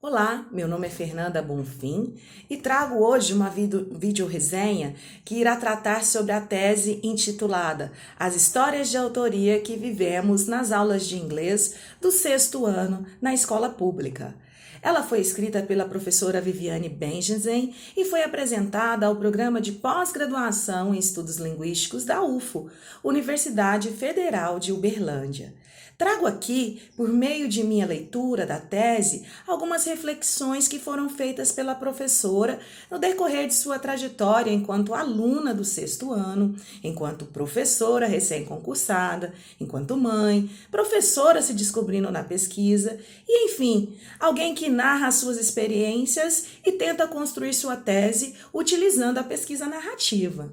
Olá, meu nome é Fernanda Bonfim e trago hoje uma vídeo-resenha que irá tratar sobre a tese intitulada As Histórias de Autoria que Vivemos nas Aulas de Inglês do sexto ano na Escola Pública. Ela foi escrita pela professora Viviane Bengensen e foi apresentada ao Programa de Pós-Graduação em Estudos Linguísticos da UFO, Universidade Federal de Uberlândia. Trago aqui, por meio de minha leitura da tese, algumas reflexões que foram feitas pela professora no decorrer de sua trajetória enquanto aluna do sexto ano, enquanto professora recém-concursada, enquanto mãe, professora se descobrindo na pesquisa e, enfim, alguém que narra as suas experiências e tenta construir sua tese utilizando a pesquisa narrativa.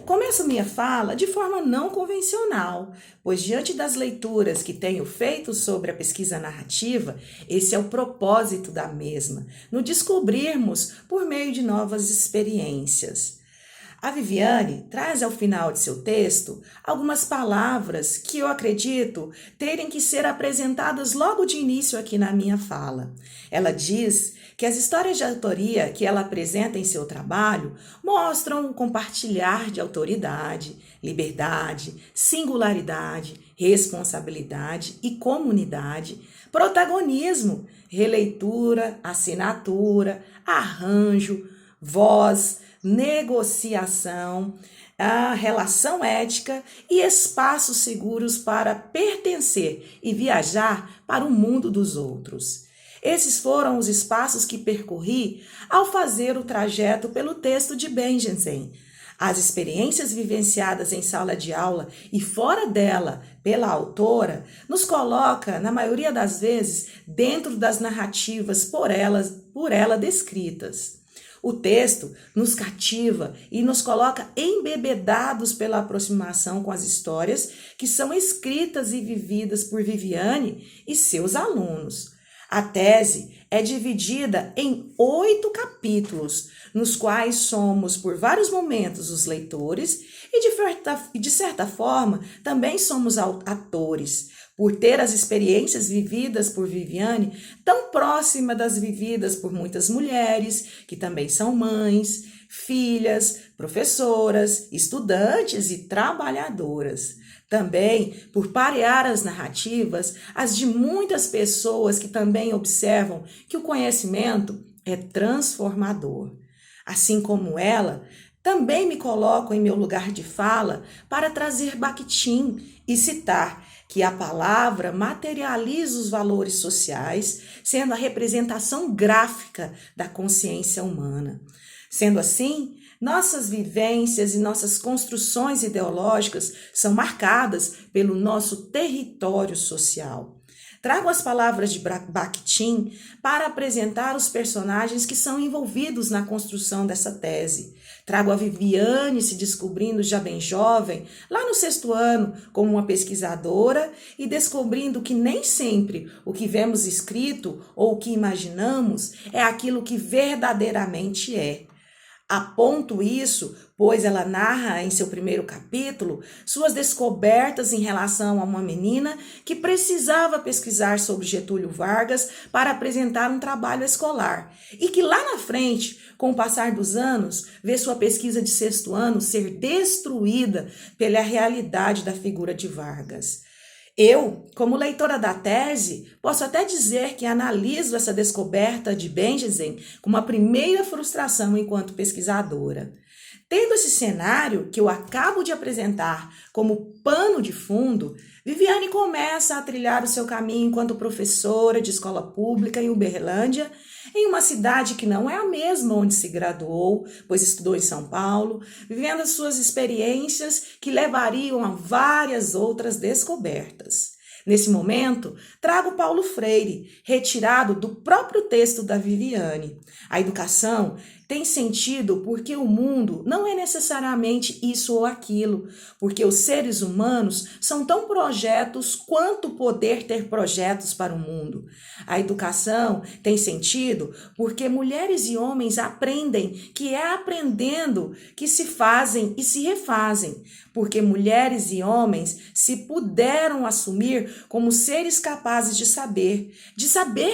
Começo minha fala de forma não convencional, pois diante das leituras que tenho feito sobre a pesquisa narrativa, esse é o propósito da mesma, no descobrirmos por meio de novas experiências. A Viviane traz ao final de seu texto algumas palavras que eu acredito terem que ser apresentadas logo de início aqui na minha fala. Ela diz que as histórias de autoria que ela apresenta em seu trabalho mostram um compartilhar de autoridade, liberdade, singularidade, responsabilidade e comunidade, protagonismo, releitura, assinatura, arranjo, voz, negociação, a relação ética e espaços seguros para pertencer e viajar para o mundo dos outros. Esses foram os espaços que percorri ao fazer o trajeto pelo texto de Bengensen. As experiências vivenciadas em sala de aula e fora dela pela autora nos coloca, na maioria das vezes, dentro das narrativas por ela descritas. O texto nos cativa e nos coloca embebedados pela aproximação com as histórias que são escritas e vividas por Viviane e seus alunos. A tese é dividida em 8 capítulos, nos quais somos, por vários momentos, os leitores e, de certa forma, também somos atores, por ter as experiências vividas por Viviane tão próxima das vividas por muitas mulheres, que também são mães, filhas, professoras, estudantes e trabalhadoras. Também por parear as narrativas, as de muitas pessoas que também observam que o conhecimento é transformador. Assim como ela, também me coloco em meu lugar de fala para trazer Bakhtin e citar que a palavra materializa os valores sociais, sendo a representação gráfica da consciência humana. Sendo assim, nossas vivências e nossas construções ideológicas são marcadas pelo nosso território social. Trago as palavras de Bakhtin para apresentar os personagens que são envolvidos na construção dessa tese. Trago a Viviane se descobrindo já bem jovem, lá no sexto ano, como uma pesquisadora e descobrindo que nem sempre o que vemos escrito ou o que imaginamos é aquilo que verdadeiramente é. Aponto isso, pois ela narra em seu primeiro capítulo suas descobertas em relação a uma menina que precisava pesquisar sobre Getúlio Vargas para apresentar um trabalho escolar e que lá na frente, com o passar dos anos, vê sua pesquisa de sexto ano ser destruída pela realidade da figura de Vargas. Eu, como leitora da tese, posso até dizer que analiso essa descoberta de Bengensen como uma primeira frustração enquanto pesquisadora. Tendo esse cenário que eu acabo de apresentar como pano de fundo, Viviane começa a trilhar o seu caminho enquanto professora de escola pública em Uberlândia, em uma cidade que não é a mesma onde se graduou, pois estudou em São Paulo, vivendo as suas experiências que levariam a várias outras descobertas. Nesse momento, trago Paulo Freire, retirado do próprio texto da Viviane. A educação tem sentido porque o mundo não é necessariamente isso ou aquilo, porque os seres humanos são tão projetos quanto poder ter projetos para o mundo. A educação tem sentido porque mulheres e homens aprendem que é aprendendo que se fazem e se refazem, porque mulheres e homens se puderam assumir como seres capazes de saber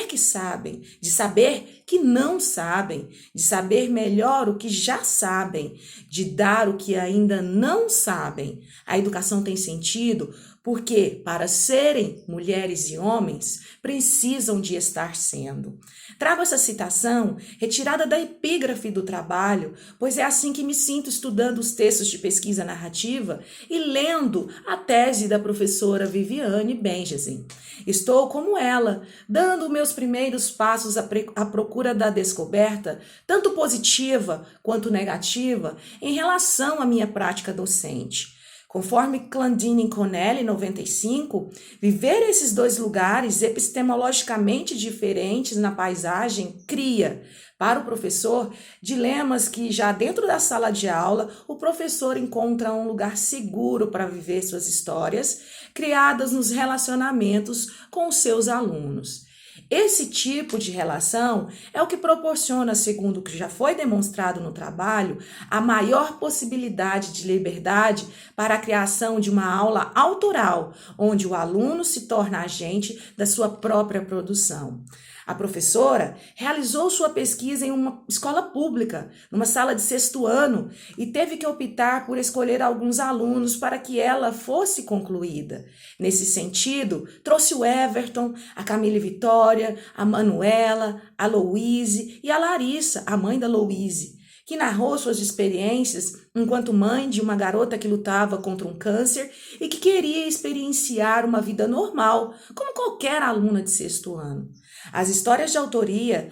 que sabem, de saber que não sabem, de saber melhor o que já sabem, de dar o que ainda não sabem. A educação tem sentido porque, para serem mulheres e homens, precisam de estar sendo. Trago essa citação retirada da epígrafe do trabalho, pois é assim que me sinto estudando os textos de pesquisa narrativa e lendo a tese da professora Viviane Bengesin. Estou como ela, dando meus primeiros passos à procura da descoberta, tanto positiva quanto negativa, em relação à minha prática docente. Conforme Clandine Conelli, 95, viver esses dois lugares epistemologicamente diferentes na paisagem cria, para o professor, dilemas que já dentro da sala de aula o professor encontra um lugar seguro para viver suas histórias, criadas nos relacionamentos com os seus alunos. Esse tipo de relação é o que proporciona, segundo o que já foi demonstrado no trabalho, a maior possibilidade de liberdade para a criação de uma aula autoral, onde o aluno se torna agente da sua própria produção. A professora realizou sua pesquisa em uma escola pública, numa sala de 6º ano, e teve que optar por escolher alguns alunos para que ela fosse concluída. Nesse sentido, trouxe o Everton, a Camille Vitória, a Manuela, a Louise e a Larissa, a mãe da Louise, que narrou suas experiências enquanto mãe de uma garota que lutava contra um câncer e que queria experienciar uma vida normal, como qualquer aluna de 6º ano. As histórias de autoria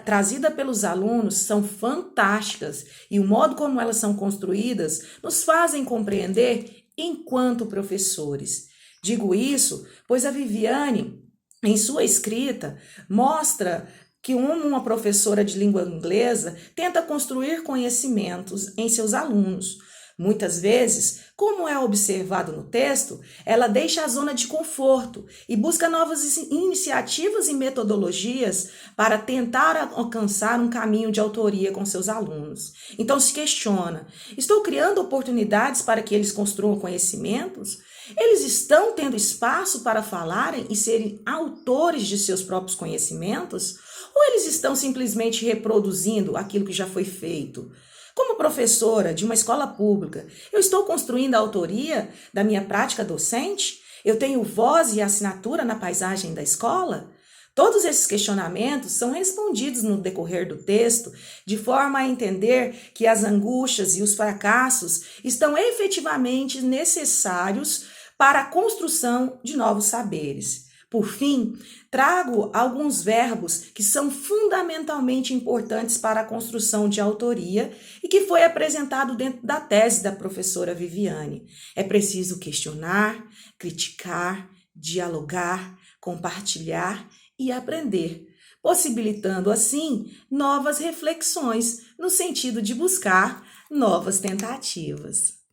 trazidas pelos alunos são fantásticas e o modo como elas são construídas nos fazem compreender enquanto professores. Digo isso pois a Viviane, em sua escrita, mostra que uma professora de língua inglesa tenta construir conhecimentos em seus alunos. Muitas vezes, como é observado no texto, ela deixa a zona de conforto e busca novas iniciativas e metodologias para tentar alcançar um caminho de autoria com seus alunos. Então se questiona: estou criando oportunidades para que eles construam conhecimentos? Eles estão tendo espaço para falarem e serem autores de seus próprios conhecimentos? Ou eles estão simplesmente reproduzindo aquilo que já foi feito? Como professora de uma escola pública, eu estou construindo a autoria da minha prática docente? Eu tenho voz e assinatura na paisagem da escola? Todos esses questionamentos são respondidos no decorrer do texto, de forma a entender que as angústias e os fracassos estão efetivamente necessários para a construção de novos saberes. Por fim, trago alguns verbos que são fundamentalmente importantes para a construção de autoria e que foi apresentado dentro da tese da professora Viviane. É preciso questionar, criticar, dialogar, compartilhar e aprender, possibilitando assim novas reflexões no sentido de buscar novas tentativas.